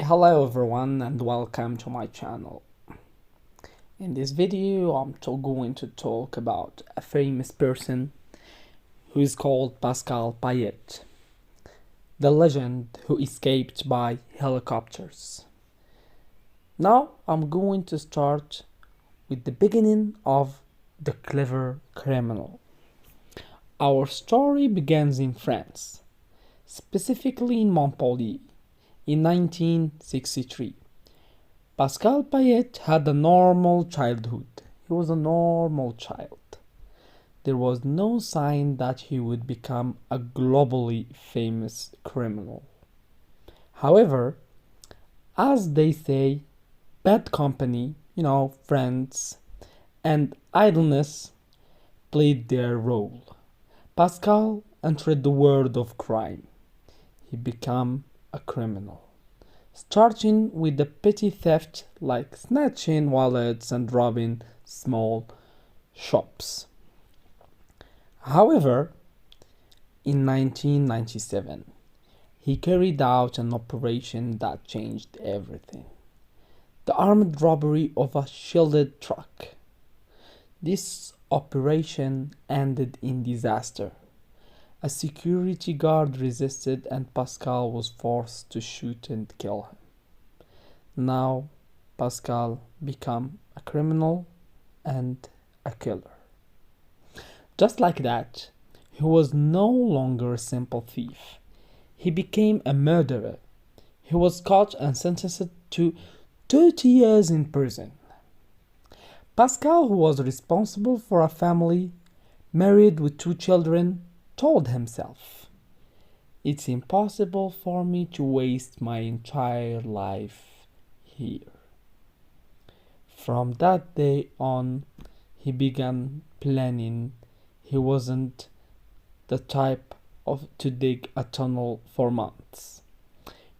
Hello everyone and welcome to my channel. In this video I'm going to talk about a famous person who is called Pascal Payet, the legend who escaped by helicopters. Now I'm going to start with the beginning of the clever criminal. Our story begins in France, specifically in Montpellier, in 1963. Pascal Payet had a normal childhood. He was a normal child. There was no sign that he would become a globally famous criminal. However, as they say, bad company, friends, and idleness played their role. Pascal entered the world of crime. He became a criminal, starting with the petty theft like snatching wallets and robbing small shops. However, in 1997, he carried out an operation that changed everything. The armed robbery of a shielded truck. This operation ended in disaster. A security guard resisted and Pascal was forced to shoot and kill him. Now Pascal became a criminal and a killer. Just like that, he was no longer a simple thief. He became a murderer. He was caught and sentenced to 30 years in prison. Pascal, who was responsible for a family, married with 2 children, told himself, "It's impossible for me to waste my entire life here." From that day on, he began planning. He wasn't the type to dig a tunnel for months.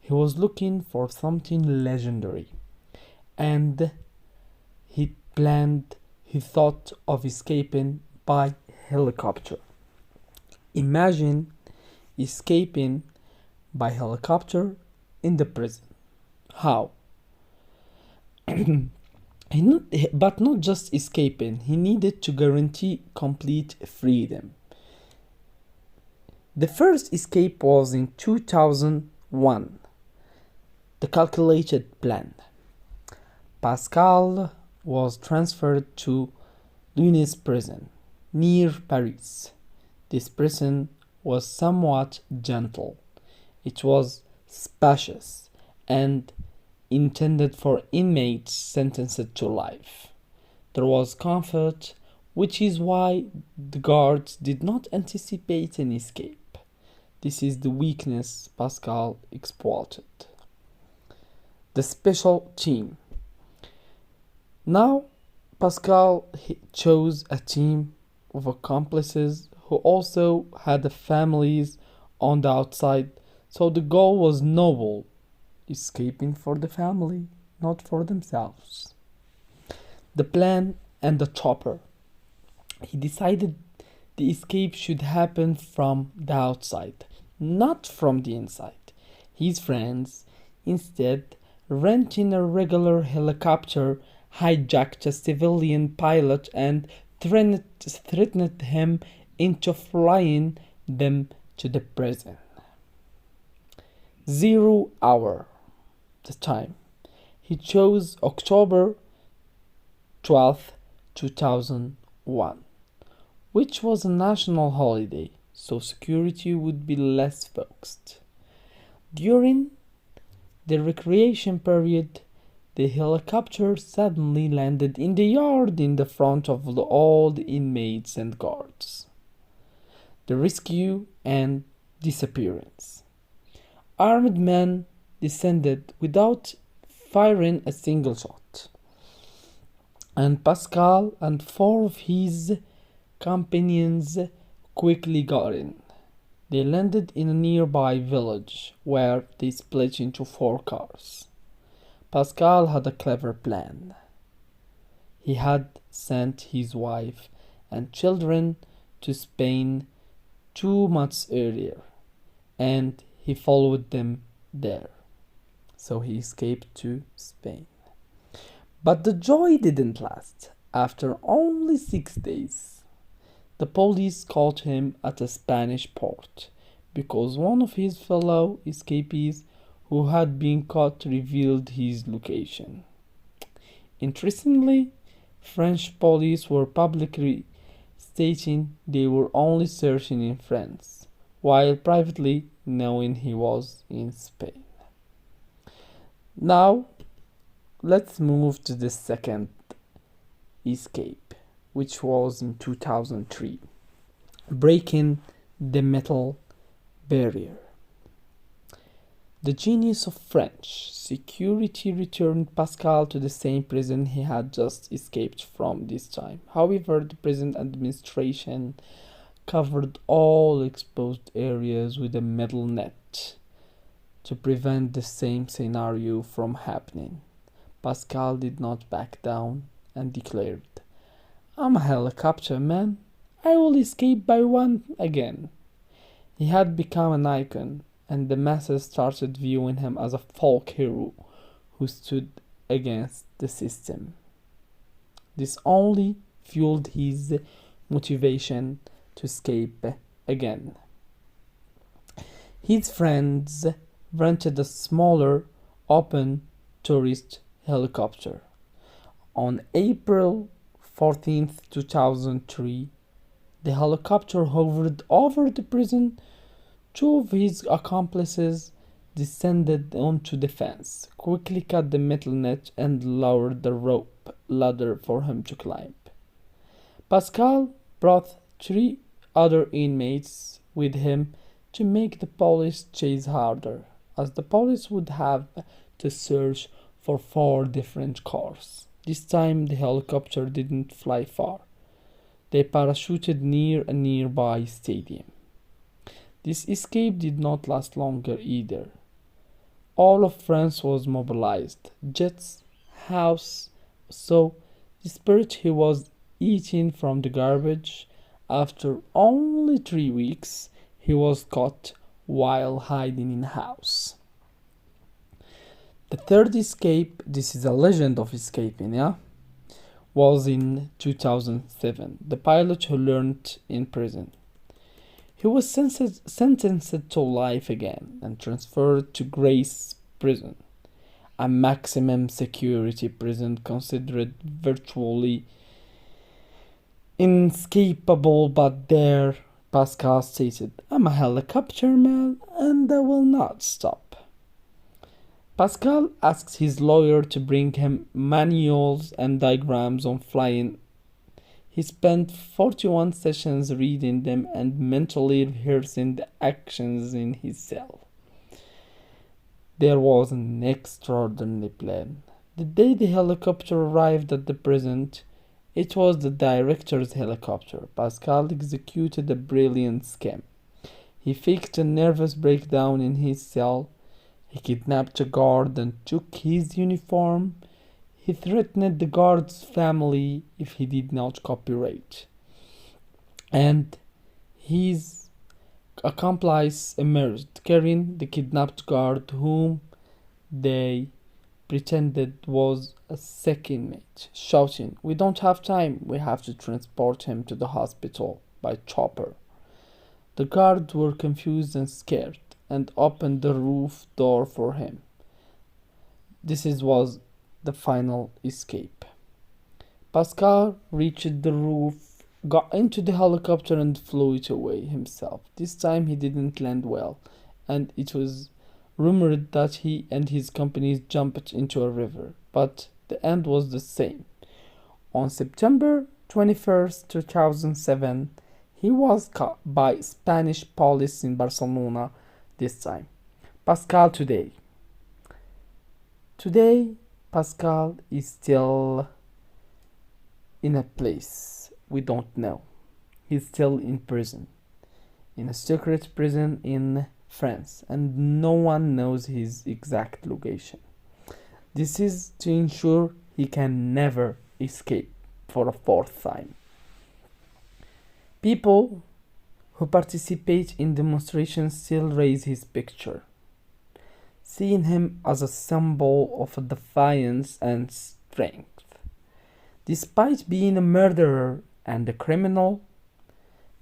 He was looking for something legendary, and he thought of escaping by helicopter. Imagine escaping by helicopter in the prison. How? But not just escaping, he needed to guarantee complete freedom. The first escape was in 2001. The calculated plan. Pascal was transferred to Luynes prison near Paris. This prison was somewhat gentle. It was spacious and intended for inmates sentenced to life. There was comfort, which is why the guards did not anticipate an escape. This is the weakness Pascal exploited. The special team. Now, Pascal chose a team of accomplices who also had families on the outside, so the goal was noble, escaping for the family, not for themselves. The plan and the chopper. He decided the escape should happen from the outside, not from the inside. His friends instead rented a regular helicopter, hijacked a civilian pilot, and threatened him into flying them to the prison. 0 hour, the time. He chose October 12th, 2001, which was a national holiday, so security would be less focused. During the recreation period, the helicopter suddenly landed in the yard in the front of all the inmates and guards. The rescue and disappearance. Armed men descended without firing a single shot, and Pascal and 4 of his companions quickly got in. They landed in a nearby village where they split into 4 cars. Pascal had a clever plan. He had sent his wife and children to Spain 2 months earlier, and he followed them there. so he escaped to Spain. But the joy didn't last. After only 6 days, the police caught him at a Spanish port because one of his fellow escapees who had been caught revealed his location. Interestingly, French police were publicly stating they were only searching in France, while privately knowing he was in Spain. Now, let's move to the second escape, which was in 2003, breaking the metal barrier. The genius of French security returned Pascal to the same prison he had just escaped from this time. However, the prison administration covered all exposed areas with a metal net to prevent the same scenario from happening. Pascal did not back down and declared, "I'm a helicopter man. I will escape by one again." He had become an icon, and the masses started viewing him as a folk hero who stood against the system. This only fueled his motivation to escape again. His friends rented a smaller, open tourist helicopter. On April 14th, 2003, the helicopter hovered over the prison. Two of his accomplices descended onto the fence, quickly cut the metal net, and lowered the rope ladder for him to climb. Pascal brought 3 other inmates with him to make the police chase harder, as the police would have to search for 4 different cars. This time the helicopter didn't fly far. They parachuted near a nearby stadium. This escape did not last longer either. All of France was mobilized. Jets, house, so desperate he was eating from the garbage. After only 3 weeks, he was caught while hiding in a house. The third escape, this is a legend of escaping, yeah? Was in 2007. The pilot who learned in prison. He was sentenced to life again and transferred to Grasse prison, a maximum security prison considered virtually inescapable, but there Pascal stated, "I'm a helicopter man and I will not stop." Pascal asked his lawyer to bring him manuals and diagrams on flying. He spent 41 sessions reading them and mentally rehearsing the actions in his cell. There was an extraordinary plan. The day the helicopter arrived at the prison, it was the director's helicopter. Pascal executed a brilliant scheme. He faked a nervous breakdown in his cell. He kidnapped a guard and took his uniform. He threatened the guard's family if he did not cooperate. And his accomplice emerged, carrying the kidnapped guard, whom they pretended was a sick inmate, shouting, "We don't have time, we have to transport him to the hospital by chopper." The guards were confused and scared and opened the roof door for him. This was the final escape. Pascal reached the roof, got into the helicopter and flew it away himself. This time he didn't land well, and it was rumored that he and his companies jumped into a river, but the end was the same. On September 21st, 2007, he was caught by Spanish police in Barcelona this time. Pascal today. Today, Pascal is still in a place we don't know. He's still in prison, in a secret prison in France, and no one knows his exact location. This is to ensure he can never escape for a fourth time. People who participate in demonstrations still raise his picture. seeing him as a symbol of defiance and strength. Despite being a murderer and a criminal,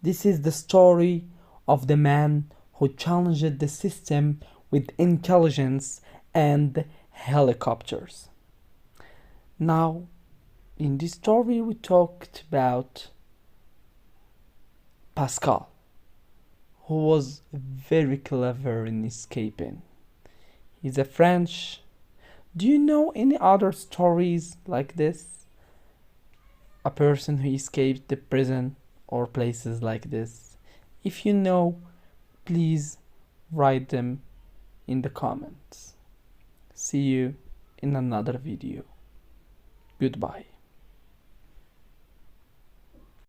this is the story of the man who challenged the system with intelligence and helicopters. Now, in this story, we talked about Pascal, who was very clever in escaping. He's a French. Do you know any other stories like this? A person who escaped the prison or places like this? If you know, please write them in the comments. See you in another video. Goodbye.